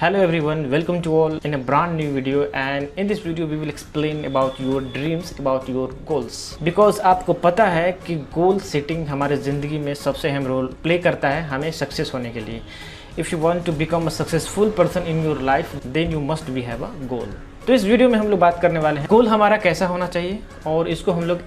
Hello everyone, welcome to all in a brand new video, and in this video we will explain about your dreams, about your goals. Because आपको पता है कि goal setting हमारे ज़िंदगी में सबसे अहम रोल प्ले करता है हमें सक्सेस होने के लिए. If you want to become a successful person in your life, then you must be have a goal. तो इस वीडियो में हम लोग बात करने वाले हैं गोल हमारा कैसा होना चाहिए और इसको हम लोग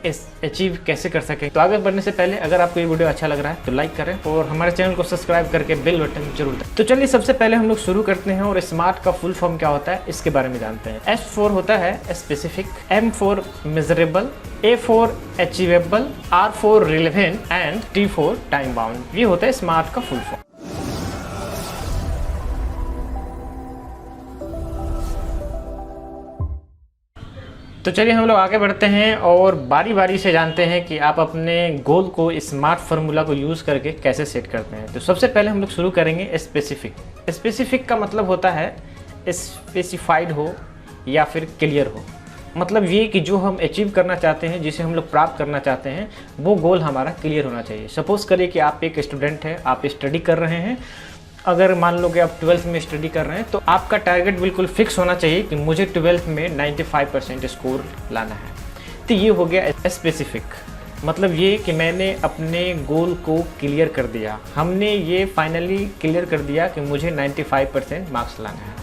अचीव कैसे कर सकें. तो आगे बढ़ने से पहले अगर आपको ये वीडियो अच्छा लग रहा है तो लाइक करें और हमारे चैनल को सब्सक्राइब करके बेल बटन जरूर दबाएं. तो चलिए सबसे पहले हम लोग शुरू करते हैं और स्मार्ट का फुल फॉर्म क्या होता है इसके बारे में जानते हैं. S फॉर होता है specific, M for measurable, A for achievable, R for relevant and T for time bound. ये होता है स्मार्ट का फुल फॉर्म. तो चलिए हम लोग आगे बढ़ते हैं और बारी बारी से जानते हैं कि आप अपने गोल को स्मार्ट फार्मूला को यूज़ करके कैसे सेट करते हैं. तो सबसे पहले हम लोग शुरू करेंगे स्पेसिफिक. स्पेसिफिक का मतलब होता है स्पेसिफाइड हो या फिर क्लियर हो. मतलब ये कि जो हम अचीव करना चाहते हैं, जिसे हम लोग प्राप्त करना चाहते हैं, वो गोल हमारा क्लियर होना चाहिए. सपोज़ करिए कि आप एक स्टूडेंट हैं, आप स्टडी कर रहे हैं. अगर मान लो कि आप 12th में स्टडी कर रहे हैं तो आपका टारगेट बिल्कुल फिक्स होना चाहिए कि मुझे 12th में 95% स्कोर लाना है. तो ये हो गया स्पेसिफिक. मतलब ये कि मैंने अपने गोल को क्लियर कर दिया, हमने ये फाइनली क्लियर कर दिया कि मुझे 95% मार्क्स लाना है.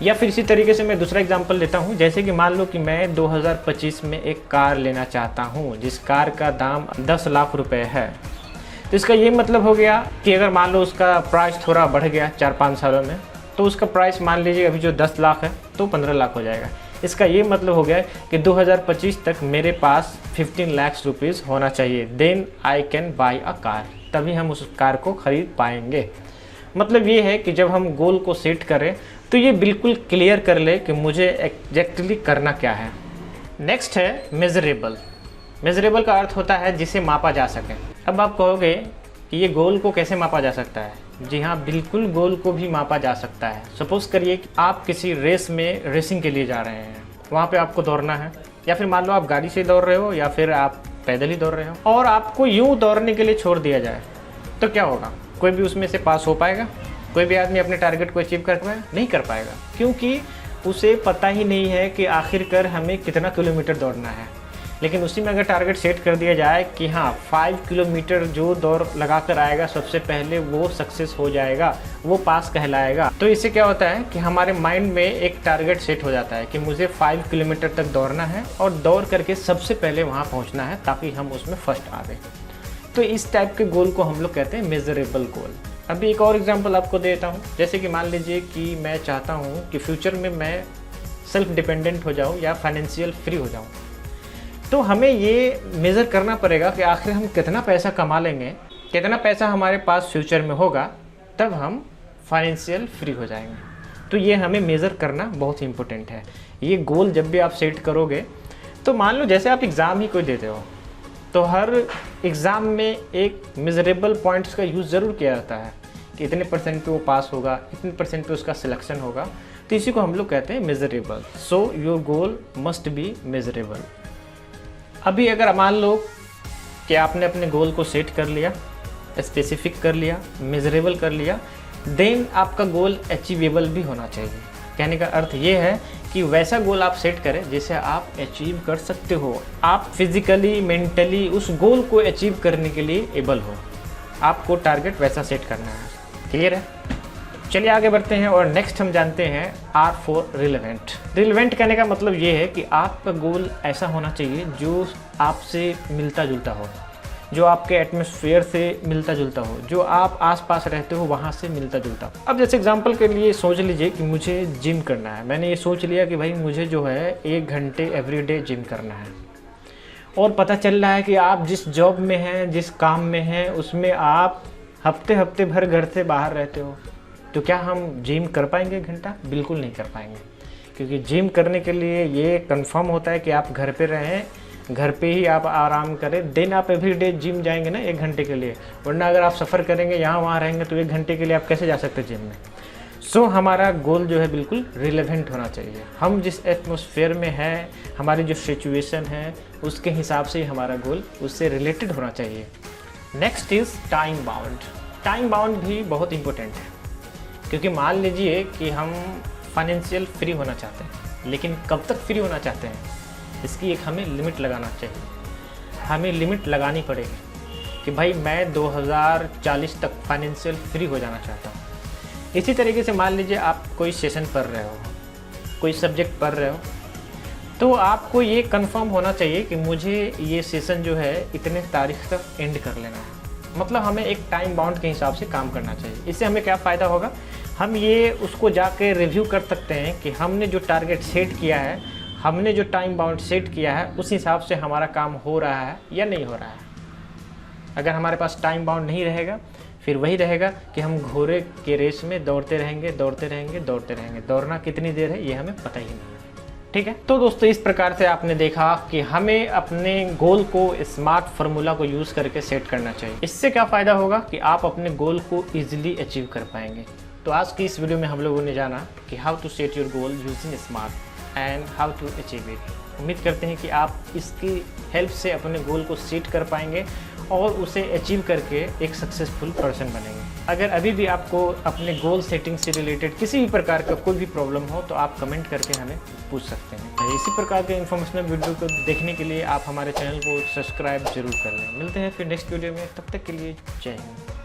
या फिर इसी तरीके से मैं दूसरा एग्जांपल लेता हूँ. जैसे कि मान लो कि मैं 2025 में एक कार लेना चाहता हूँ जिस कार का दाम 10 लाख रुपए है. तो इसका ये मतलब हो गया कि अगर मान लो उसका प्राइस थोड़ा बढ़ गया 4-5 सालों में, तो उसका प्राइस मान लीजिए अभी जो 10 लाख है तो 15 लाख हो जाएगा. इसका ये मतलब हो गया कि 2025 तक मेरे पास 15 लाख रुपीज़ होना चाहिए. Then I can buy a car. तभी हम उस कार को ख़रीद पाएंगे. मतलब ये है कि जब हम गोल को सेट करें तो ये बिल्कुल क्लियर कर ले कि मुझे एग्जैक्टली करना क्या है. नेक्स्ट है मेजरेबल. मेजरेबल का अर्थ होता है जिसे मापा जा सके. अब आप कहोगे कि ये गोल को कैसे मापा जा सकता है. जी हाँ, बिल्कुल गोल को भी मापा जा सकता है. सपोज़ करिए कि आप किसी रेस में रेसिंग के लिए जा रहे हैं, वहाँ पे आपको दौड़ना है. या फिर मान लो आप गाड़ी से दौड़ रहे हो या फिर आप पैदल ही दौड़ रहे हो और आपको यूँ दौड़ने के लिए छोड़ दिया जाए तो क्या होगा. कोई भी उसमें से पास हो पाएगा? कोई भी आदमी अपने टारगेट को अचीव कर पाएगा? नहीं कर पाएगा, क्योंकि उसे पता ही नहीं है कि आखिरकार हमें कितना किलोमीटर दौड़ना है. लेकिन उसी में अगर टारगेट सेट कर दिया जाए कि हाँ 5 किलोमीटर जो दौड़ लगा कर आएगा सबसे पहले वो सक्सेस हो जाएगा, वो पास कहलाएगा. तो इससे क्या होता है कि हमारे माइंड में एक टारगेट सेट हो जाता है कि मुझे 5 किलोमीटर तक दौड़ना है और दौड़ करके सबसे पहले वहाँ पहुँचना है ताकि हम उसमें फर्स्ट आ गए. तो इस टाइप के गोल को हम लोग कहते हैं मेजरेबल गोल. अभी एक और एग्जाम्पल आपको देता हूँ. जैसे कि मान लीजिए कि मैं चाहता हूँ कि फ्यूचर में मैं सेल्फ डिपेंडेंट हो जाऊँ या फाइनेंशियल फ्री हो जाऊँ. तो हमें ये मेज़र करना पड़ेगा कि आखिर हम कितना पैसा कमा लेंगे, कितना पैसा हमारे पास फ्यूचर में होगा, तब हम फाइनेंशियल फ्री हो जाएंगे. तो ये हमें मेज़र करना बहुत इम्पोर्टेंट है. ये गोल जब भी आप सेट करोगे तो मान लो जैसे आप एग्ज़ाम ही कोई देते हो तो हर एग्ज़ाम में एक मेजरेबल पॉइंट्स का यूज़ ज़रूर किया जाता है कि इतने परसेंट पे वो पास होगा, इतने परसेंट पे उसका सिलेक्शन होगा. तो इसी को हम लोग कहते हैं measurable. So your goal must be measurable. अभी अगर मान लो कि आपने अपने गोल को सेट कर लिया, स्पेसिफिक कर लिया, मेजरेबल कर लिया, देन आपका गोल अचीवेबल भी होना चाहिए. कहने का अर्थ ये है कि वैसा गोल आप सेट करें जिसे आप अचीव कर सकते हो. आप फिजिकली मेंटली उस गोल को अचीव करने के लिए एबल हो. आपको टारगेट वैसा सेट करना है. क्लियर है? चलिए आगे बढ़ते हैं और नेक्स्ट हम जानते हैं R फॉर रिलेवेंट. रिलेवेंट कहने का मतलब ये है कि आपका गोल ऐसा होना चाहिए जो आपसे मिलता जुलता हो, जो आपके एटमॉस्फेयर से मिलता जुलता हो, जो आप आसपास रहते हो वहाँ से मिलता जुलता हो. अब जैसे एग्जांपल के लिए सोच लीजिए कि मुझे जिम करना है. मैंने ये सोच लिया कि भाई मुझे जो है 1 घंटे एवरीडे जिम करना है. और पता चल रहा है कि आप जिस जॉब में हैं, जिस काम में हैं, उसमें आप हफ्ते भर घर से बाहर रहते हो. तो क्या हम जिम कर पाएंगे 1 घंटा? बिल्कुल नहीं कर पाएंगे, क्योंकि जिम करने के लिए ये कंफर्म होता है कि आप घर पे रहें, घर पे ही आप आराम करें, देन आप एवरीडे जिम जाएंगे ना 1 घंटे के लिए. वरना अगर आप सफ़र करेंगे, यहाँ वहाँ रहेंगे, तो 1 घंटे के लिए आप कैसे जा सकते जिम में. सो हमारा गोल जो है बिल्कुल रिलेवेंट होना चाहिए. हम जिस एटमॉस्फेयर में हैं, हमारी जो सिचुएशन है, उसके हिसाब से ही हमारा गोल उससे रिलेटेड होना चाहिए. Next is time bound. Time bound भी बहुत इंपॉर्टेंट है. क्योंकि मान लीजिए कि हम फाइनेंशियल फ्री होना चाहते हैं, लेकिन कब तक फ्री होना चाहते हैं इसकी एक हमें लिमिट लगाना चाहिए। हमें लिमिट लगानी पड़ेगी कि भाई मैं 2040 तक फाइनेंशियल फ्री हो जाना चाहता हूँ। इसी तरीके से मान लीजिए आप कोई सेशन पढ़ रहे हो, कोई सब्जेक्ट पढ़ रहे हो, तो आपको ये कंफर्म होना चाहिए कि मुझे ये सेशन जो है इतने तारीख तक एंड कर लेना है। मतलब हमें एक टाइम बाउंड के हिसाब से काम करना चाहिए। इससे हमें क्या फ़ायदा होगा, हम ये उसको जाके रिव्यू कर सकते हैं कि हमने जो टारगेट सेट किया है, हमने जो टाइम बाउंड सेट किया है, उस हिसाब से हमारा काम हो रहा है या नहीं हो रहा है। अगर हमारे पास टाइम बाउंड नहीं रहेगा, फिर वही रहेगा कि हम घोड़े के रेस में दौड़ते रहेंगे, दौड़ते रहेंगे, दौड़ते रहेंगे। दौड़ना कितनी देर है ये हमें पता ही नहीं है। ठीक है, तो दोस्तों इस प्रकार से आपने देखा कि हमें अपने गोल को स्मार्ट फार्मूला को यूज़ करके सेट करना चाहिए। इससे क्या फ़ायदा होगा कि आप अपने गोल को ईजिली अचीव कर पाएंगे। तो आज की इस वीडियो में हम लोगों ने जाना कि how to set your goal using smart and how to achieve it. उम्मीद करते हैं कि आप इसकी हेल्प से अपने गोल को सेट कर पाएंगे और उसे अचीव करके एक सक्सेसफुल पर्सन बनेंगे। अगर अभी भी आपको अपने गोल सेटिंग से रिलेटेड किसी भी प्रकार का कोई भी प्रॉब्लम हो तो आप कमेंट करके हमें पूछ सकते हैं। इसी प्रकार के इन्फॉर्मेशनल वीडियो को देखने के लिए आप हमारे चैनल को सब्सक्राइब जरूर कर लें। मिलते हैं फिर नेक्स्ट वीडियो में, तब तक के लिए जय हिंद।